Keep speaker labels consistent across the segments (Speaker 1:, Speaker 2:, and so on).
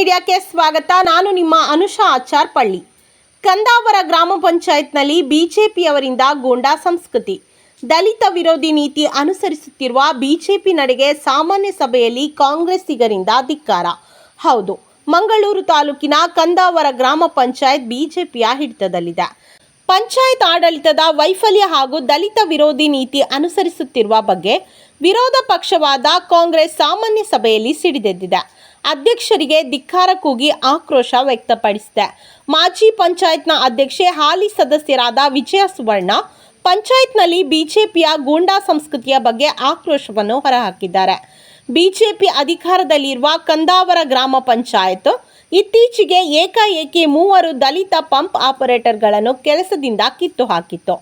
Speaker 1: ಮೀಡಿಯಾಕ್ಕೆ ಸ್ವಾಗತ. ನಾನು ನಿಮ್ಮ ಅನುಷಾ ಆಚಾರ್ ಪಳ್ಳಿ. ಕಂದಾವರ ಗ್ರಾಮ ಪಂಚಾಯತ್ನಲ್ಲಿ ಬಿಜೆಪಿಯವರಿಂದ ಗೂಂಡಾ ಸಂಸ್ಕೃತಿ, ದಲಿತ ವಿರೋಧಿ ನೀತಿ ಅನುಸರಿಸುತ್ತಿರುವ ಬಿಜೆಪಿ ನಡೆಗೆ ಸಾಮಾನ್ಯ ಸಭೆಯಲ್ಲಿ ಕಾಂಗ್ರೆಸ್ಸಿಗರಿಂದ ಧಿಕ್ಕಾರ. ಹೌದು, ಮಂಗಳೂರು ತಾಲೂಕಿನ ಕಂದಾವರ ಗ್ರಾಮ ಪಂಚಾಯತ್ ಬಿಜೆಪಿಯ ಹಿಡಿತದಲ್ಲಿದೆ. ಪಂಚಾಯತ್ ಆಡಳಿತದ ವೈಫಲ್ಯ ಹಾಗೂ ದಲಿತ ವಿರೋಧಿ ನೀತಿ ಅನುಸರಿಸುತ್ತಿರುವ ಬಗ್ಗೆ ವಿರೋಧ ಪಕ್ಷವಾದ ಕಾಂಗ್ರೆಸ್ ಸಾಮಾನ್ಯ ಸಭೆಯಲ್ಲಿ ಸಿಡಿದೆದ್ದಿದೆ. ಅಧ್ಯಕ್ಷರಿಗೆ ಧಿಕ್ಕಾರ ಕೂಗಿ ಆಕ್ರೋಶ ವ್ಯಕ್ತಪಡಿಸಿದೆ. ಮಾಜಿ ಪಂಚಾಯತ್ನ ಅಧ್ಯಕ್ಷೆ, ಹಾಲಿ ಸದಸ್ಯರಾದ ವಿಜಯ ಸುವರ್ಣ ಪಂಚಾಯತ್ನಲ್ಲಿ ಬಿಜೆಪಿಯ ಗೂಂಡಾ ಸಂಸ್ಕೃತಿಯ ಬಗ್ಗೆ ಆಕ್ರೋಶವನ್ನು ಹೊರಹಾಕಿದ್ದಾರೆ. ಬಿಜೆಪಿ ಅಧಿಕಾರದಲ್ಲಿರುವ ಕಂದಾವರ ಗ್ರಾಮ ಪಂಚಾಯತ್ ಇತ್ತೀಚೆಗೆ ಏಕಾಏಕಿ 3 ದಲಿತ ಪಂಪ್ ಆಪರೇಟರ್ಗಳನ್ನು ಕೆಲಸದಿಂದ ಕಿತ್ತು ಹಾಕಿತ್ತು.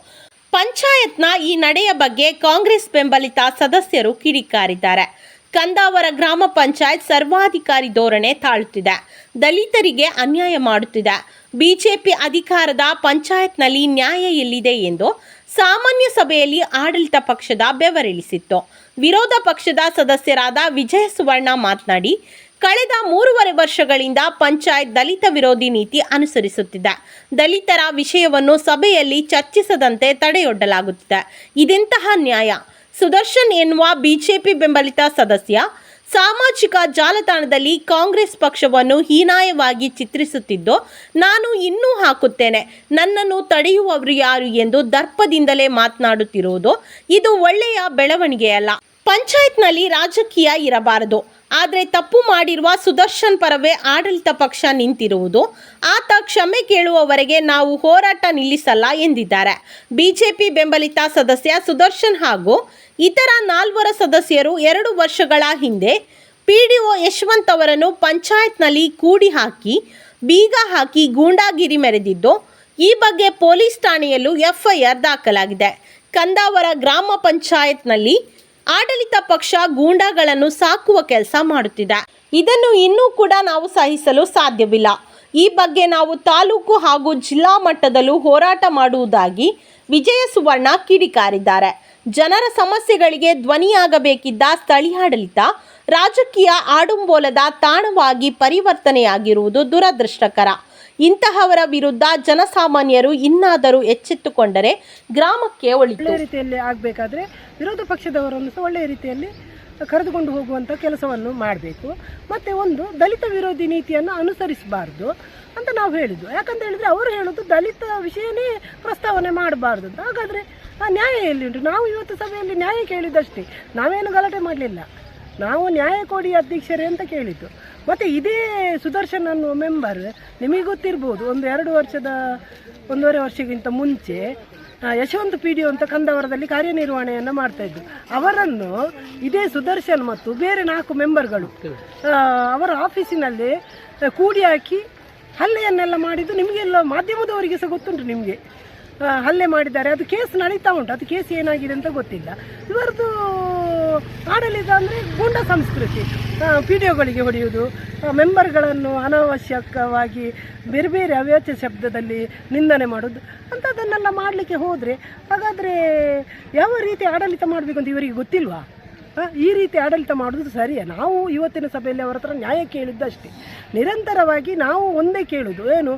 Speaker 1: ಪಂಚಾಯತ್ನ ಈ ನಡೆಯ ಬಗ್ಗೆ ಕಾಂಗ್ರೆಸ್ ಬೆಂಬಲಿತ ಸದಸ್ಯರು ಕಿಡಿಕಾರಿದ್ದಾರೆ. ಕಂದಾವರ ಗ್ರಾಮ ಪಂಚಾಯತ್ ಸರ್ವಾಧಿಕಾರಿ ಧೋರಣೆ ತಾಳುತ್ತಿದೆ, ದಲಿತರಿಗೆ ಅನ್ಯಾಯ ಮಾಡುತ್ತಿದೆ. ಬಿಜೆಪಿ ಅಧಿಕಾರದ ಪಂಚಾಯತ್ನಲ್ಲಿ ನ್ಯಾಯ ಎಲ್ಲಿದೆ ಎಂದು ಸಾಮಾನ್ಯ ಸಭೆಯಲ್ಲಿ ಆಡಳಿತ ಪಕ್ಷದ ಬೆವರಿಳಿಸಿತ್ತು. ವಿರೋಧ ಪಕ್ಷದ ಸದಸ್ಯರಾದ ವಿಜಯ ಸುವರ್ಣ ಮಾತನಾಡಿ, ಕಳೆದ 3.5 ವರ್ಷಗಳಿಂದ ಪಂಚಾಯತ್ ದಲಿತ ವಿರೋಧಿ ನೀತಿ ಅನುಸರಿಸುತ್ತಿದೆ. ದಲಿತರ ವಿಷಯವನ್ನು ಸಭೆಯಲ್ಲಿ ಚರ್ಚಿಸದಂತೆ ತಡೆಯೊಡ್ಡಲಾಗುತ್ತಿದೆ. ಇದೆಂತಹ ನ್ಯಾಯ? ಸುದರ್ಶನ್ ಎನ್ನುವ ಬಿಜೆಪಿ ಬೆಂಬಲಿತ ಸದಸ್ಯ ಸಾಮಾಜಿಕ ಜಾಲತಾಣದಲ್ಲಿ ಕಾಂಗ್ರೆಸ್ ಪಕ್ಷವನ್ನು ಹೀನಾಯವಾಗಿ ಚಿತ್ರಿಸುತ್ತಿದ್ದು, ನಾನು ಇನ್ನೂ ಹಾಕುತ್ತೇನೆ, ನನ್ನನ್ನು ತಡೆಯುವವರು ಯಾರು ಎಂದು ದರ್ಪದಿಂದಲೇ ಮಾತನಾಡುತ್ತಿರುವುದು ಇದು ಒಳ್ಳೆಯ ಬೆಳವಣಿಗೆಯಲ್ಲ. ಪಂಚಾಯತ್ನಲ್ಲಿ ರಾಜಕೀಯ ಇರಬಾರದು. ಆದರೆ ತಪ್ಪು ಮಾಡಿರುವ ಸುದರ್ಶನ್ ಪರವೇ ಆಡಳಿತ ಪಕ್ಷ ನಿಂತಿರುವುದು. ಆತ ಕ್ಷಮೆ ಕೇಳುವವರೆಗೆ ನಾವು ಹೋರಾಟ ನಿಲ್ಲಿಸಲ್ಲ ಎಂದಿದ್ದಾರೆ. ಬಿಜೆಪಿ ಬೆಂಬಲಿತ ಸದಸ್ಯ ಸುದರ್ಶನ್ ಹಾಗೂ ಇತರ 4 ಸದಸ್ಯರು 2 ವರ್ಷಗಳ ಹಿಂದೆ ಪಿಡಿಒ ಯಶವಂತ್ ಅವರನ್ನು ಪಂಚಾಯತ್ನಲ್ಲಿ ಕೂಡಿ ಹಾಕಿ ಬೀಗ ಹಾಕಿ ಗೂಂಡಾಗಿರಿ ಮೆರೆದಿದ್ದು, ಈ ಬಗ್ಗೆ ಪೊಲೀಸ್ ಠಾಣೆಯಲ್ಲೂ ಎಫ್ಐಆರ್ ದಾಖಲಾಗಿದೆ. ಕಂದಾವರ ಗ್ರಾಮ ಪಂಚಾಯತ್ನಲ್ಲಿ ಆಡಳಿತ ಪಕ್ಷ ಗೂಂಡಾಗಳನ್ನು ಸಾಕುವ ಕೆಲಸ ಮಾಡುತ್ತಿದೆ. ಇದನ್ನು ಇನ್ನೂ ಕೂಡ ನಾವು ಸಹಿಸಲು ಸಾಧ್ಯವಿಲ್ಲ. ಈ ಬಗ್ಗೆ ನಾವು ತಾಲೂಕು ಹಾಗೂ ಜಿಲ್ಲಾ ಮಟ್ಟದಲ್ಲೂ ಹೋರಾಟ ಮಾಡುವುದಾಗಿ ವಿಜಯ ಸುವರ್ಣ ಕಿಡಿಕಾರಿದ್ದಾರೆ. ಜನರ ಸಮಸ್ಯೆಗಳಿಗೆ ಧ್ವನಿಯಾಗಬೇಕಿದ್ದ ಸ್ಥಳೀಯಾಡಳಿತ ರಾಜಕೀಯ ಆಡುಂಬೋಲದ ತಾಣವಾಗಿ ಪರಿವರ್ತನೆಯಾಗಿರುವುದು ದುರದೃಷ್ಟಕರ. ಇಂತಹವರ ವಿರುದ್ಧ ಜನಸಾಮಾನ್ಯರು ಇನ್ನಾದರೂ ಎಚ್ಚೆತ್ತುಕೊಂಡರೆ ಗ್ರಾಮಕ್ಕೆ ಒಳಿತು.
Speaker 2: ಒಳ್ಳೆಯ ರೀತಿಯಲ್ಲಿ ಆಗಬೇಕಾದ್ರೆ ವಿರೋಧ ಪಕ್ಷದವರನ್ನು ಸಹ ಒಳ್ಳೆಯ ರೀತಿಯಲ್ಲಿ ಕರೆದುಕೊಂಡು ಹೋಗುವಂಥ ಕೆಲಸವನ್ನು ಮಾಡಬೇಕು. ಮತ್ತು ಒಂದು ದಲಿತ ವಿರೋಧಿ ನೀತಿಯನ್ನು ಅನುಸರಿಸಬಾರ್ದು ಅಂತ ನಾವು ಹೇಳಿದ್ದು. ಯಾಕಂತ ಹೇಳಿದರೆ ಅವರು ಹೇಳೋದು ದಲಿತ ವಿಷಯನೇ ಪ್ರಸ್ತಾವನೆ ಮಾಡಬಾರ್ದು ಅಂತ. ಹಾಗಾದರೆ ಆ ನ್ಯಾಯ ಎಲ್ಲಿ ಉಂಟು? ನಾವು ಇವತ್ತು ಸಭೆಯಲ್ಲಿ ನ್ಯಾಯ ಕೇಳಿದ್ದಷ್ಟೇ, ನಾವೇನು ಗಲಾಟೆ ಮಾಡಲಿಲ್ಲ. ನಾವು ನ್ಯಾಯ ಕೊಡಿ ಅಧ್ಯಕ್ಷರೇ ಅಂತ ಕೇಳಿದ್ದು. ಮತ್ತು ಇದೇ ಸುದರ್ಶನ್ ಅನ್ನುವ ಮೆಂಬರ್ ನಿಮಗೆ ಗೊತ್ತಿರ್ಬೋದು, 1.5 ವರ್ಷಕ್ಕಿಂತ ಮುಂಚೆ ಯಶವಂತ್ ಪಿಡಿಒ ಅಂತ ಕಂದಾವರದಲ್ಲಿ ಕಾರ್ಯನಿರ್ವಹಣೆಯನ್ನು ಮಾಡ್ತಾಯಿದ್ದು. ಅವರನ್ನು ಇದೇ ಸುದರ್ಶನ್ ಮತ್ತು ಬೇರೆ 4 ಮೆಂಬರ್ಗಳು ಅವರ ಆಫೀಸಿನಲ್ಲಿ ಕೂಡಿ ಹಾಕಿ ಹಲ್ಲೆಯನ್ನೆಲ್ಲ ಮಾಡಿದ್ದು ನಿಮಗೆಲ್ಲ ಮಾಧ್ಯಮದವರಿಗೆ ಸಹ ಗೊತ್ತುಂಟು. ನಿಮಗೆ ಹಲ್ಲೆ ಮಾಡಿದ್ದಾರೆ, ಅದು ಕೇಸ್ ನಡೀತಾ ಉಂಟು. ಅದು ಕೇಸ್ ಏನಾಗಿದೆ ಅಂತ ಗೊತ್ತಿಲ್ಲ. ಇವರದ್ದು ಆಡಳಿತ ಅಂದರೆ ಗೂಂಡಾ ಸಂಸ್ಕೃತಿ, ಪಿಡಿಒಗಳಿಗೆ ಹೊಡೆಯುವುದು, ಮೆಂಬರ್ಗಳನ್ನು ಅನಾವಶ್ಯಕವಾಗಿ ಬೇರೆ ಬೇರೆ ಅವ್ಯಾಚ್ಯ ಶಬ್ದದಲ್ಲಿ ನಿಂದನೆ ಮಾಡೋದು ಅಂಥದ್ದನ್ನೆಲ್ಲ ಮಾಡಲಿಕ್ಕೆ ಹೋದರೆ ಹಾಗಾದರೆ ಯಾವ ರೀತಿ ಆಡಳಿತ ಮಾಡಬೇಕು ಅಂತ ಇವರಿಗೆ ಗೊತ್ತಿಲ್ವಾ? ಈ ರೀತಿ ಆಡಳಿತ ಮಾಡೋದು ಸರಿಯಾ? ನಾವು ಇವತ್ತಿನ ಸಭೆಯಲ್ಲಿ ಅವರ ಹತ್ರ ನ್ಯಾಯ ಕೇಳಿದ್ದಷ್ಟೇ. ನಿರಂತರವಾಗಿ ನಾವು ಒಂದೇ ಕೇಳೋದು ಏನು,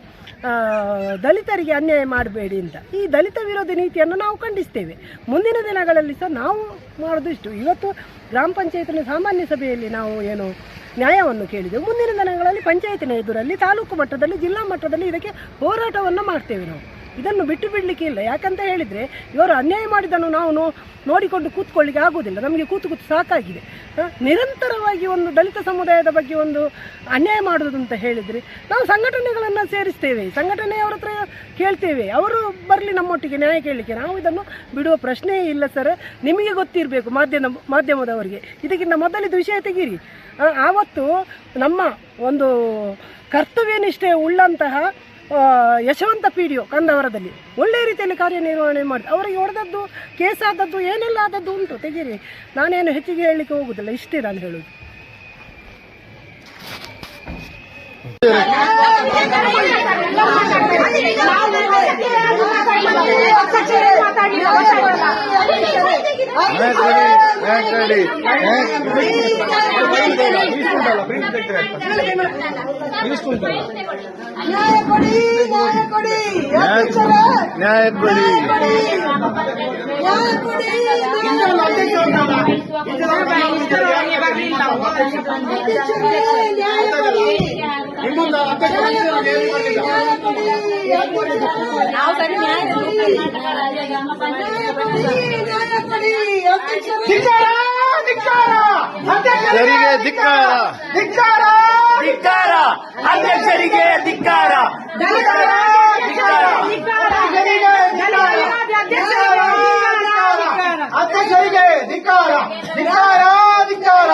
Speaker 2: ದಲಿತರಿಗೆ ಅನ್ಯಾಯ ಮಾಡಬೇಡಿ ಅಂತ. ಈ ದಲಿತ ವಿರೋಧಿ ನೀತಿಯನ್ನು ನಾವು ಖಂಡಿಸ್ತೇವೆ. ಮುಂದಿನ ದಿನಗಳಲ್ಲಿ ಸಹ ನಾವು ಮಾಡೋದು ಇಷ್ಟು. ಇವತ್ತು ಗ್ರಾಮ ಪಂಚಾಯತಿನ ಸಾಮಾನ್ಯ ಸಭೆಯಲ್ಲಿ ನಾವು ಏನು ನ್ಯಾಯವನ್ನು ಕೇಳಿದೆವು. ಮುಂದಿನ ದಿನಗಳಲ್ಲಿ ಪಂಚಾಯತಿನ ಎದುರಲ್ಲಿ, ತಾಲೂಕು ಮಟ್ಟದಲ್ಲಿ, ಜಿಲ್ಲಾ ಮಟ್ಟದಲ್ಲಿ ಇದಕ್ಕೆ ಹೋರಾಟವನ್ನು ಮಾಡ್ತೇವೆ. ನಾವು ಇದನ್ನು ಬಿಟ್ಟು ಬಿಡಲಿಕ್ಕೆ ಇಲ್ಲ. ಯಾಕಂತ ಹೇಳಿದರೆ ಇವರು ಅನ್ಯಾಯ ಮಾಡಿದ್ದನ್ನು ನಾವು ನೋಡಿಕೊಂಡು ಕೂತ್ಕೊಳ್ಳಿಕ್ಕೆ ಆಗೋದಿಲ್ಲ. ನಮಗೆ ಕೂತು ಸಾಕಾಗಿದೆ. ನಿರಂತರವಾಗಿ ಒಂದು ದಲಿತ ಸಮುದಾಯದ ಬಗ್ಗೆ ಒಂದು ಅನ್ಯಾಯ ಮಾಡೋದು ಅಂತ ಹೇಳಿದರೆ ನಾವು ಸಂಘಟನೆಗಳನ್ನು ಸೇರಿಸ್ತೇವೆ, ಸಂಘಟನೆಯವರ ಹತ್ರ ಕೇಳ್ತೇವೆ, ಅವರು ಬರಲಿ ನಮ್ಮೊಟ್ಟಿಗೆ ನ್ಯಾಯ ಕೇಳಲಿಕ್ಕೆ. ನಾವು ಇದನ್ನು ಬಿಡುವ ಪ್ರಶ್ನೆಯೇ ಇಲ್ಲ ಸರ್. ನಿಮಗೆ ಗೊತ್ತಿರಬೇಕು, ಮಾಧ್ಯಮದವರಿಗೆ ಇದಕ್ಕಿಂತ ಮೊದಲಿದ್ದು ವಿಷಯ ತೆಗೀರಿ. ಆವತ್ತು ನಮ್ಮ ಒಂದು ಕರ್ತವ್ಯ ನಿಷ್ಠೆ ಉಳ್ಳಂತಹ ಯಶವಂತ ಪಿಡಿಒ ಕಂದಾವರದಲ್ಲಿ ಒಳ್ಳೆಯ ರೀತಿಯಲ್ಲಿ ಕಾರ್ಯನಿರ್ವಹಣೆ ಮಾಡಿ ಅವರಿಗೆ ಹೊಡೆದದ್ದು, ಕೇಸ್ ಆದದ್ದು, ಏನೆಲ್ಲ ಆದದ್ದು ಉಂಟು. ತೆಗೀರಿ, ನಾನೇನು ಹೆಚ್ಚಿಗೆ ಹೇಳಲಿಕ್ಕೆ ಹೋಗುದಿಲ್ಲ. ಇಷ್ಟೇ ನಾನು ಹೇಳೋದು.
Speaker 3: ನ್ಯಾಯ ಕೊಡಿ. ಅಧ್ಯಕ್ಷರಿಗೆ ಧಿಕ್ಕಾರ, ಧಿಕ್ಕಾರ, ಧಿಕ್ಕಾರ, ಅಧ್ಯಕ್ಷರಿಗೆ ಧಿಕ್ಕಾರ, ಧಿಕ್ಕಾರ, ಧಿಕ್ಕಾರ, ಅಧ್ಯಕ್ಷರಿಗೆ ಧಿಕ್ಕಾರ, ಧಿಕ್ಕಾರ, ಧಿಕ್ಕಾರ,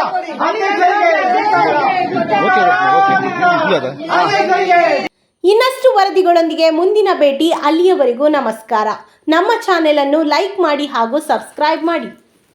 Speaker 3: ಅಧ್ಯಕ್ಷರಿಗೆ ಧಿಕ್ಕಾರ.
Speaker 1: ಇನ್ನಷ್ಟು ವರದಿಗಳೊಂದಿಗೆ ಮುಂದಿನ ಭೇಟಿ. ಅಲ್ಲಿಯವರೆಗೂ ನಮಸ್ಕಾರ. ನಮ್ಮ ಚಾನೆಲ್ ಅನ್ನು ಲೈಕ್ ಮಾಡಿ ಹಾಗೂ ಸಬ್ಸ್ಕ್ರೈಬ್ ಮಾಡಿ.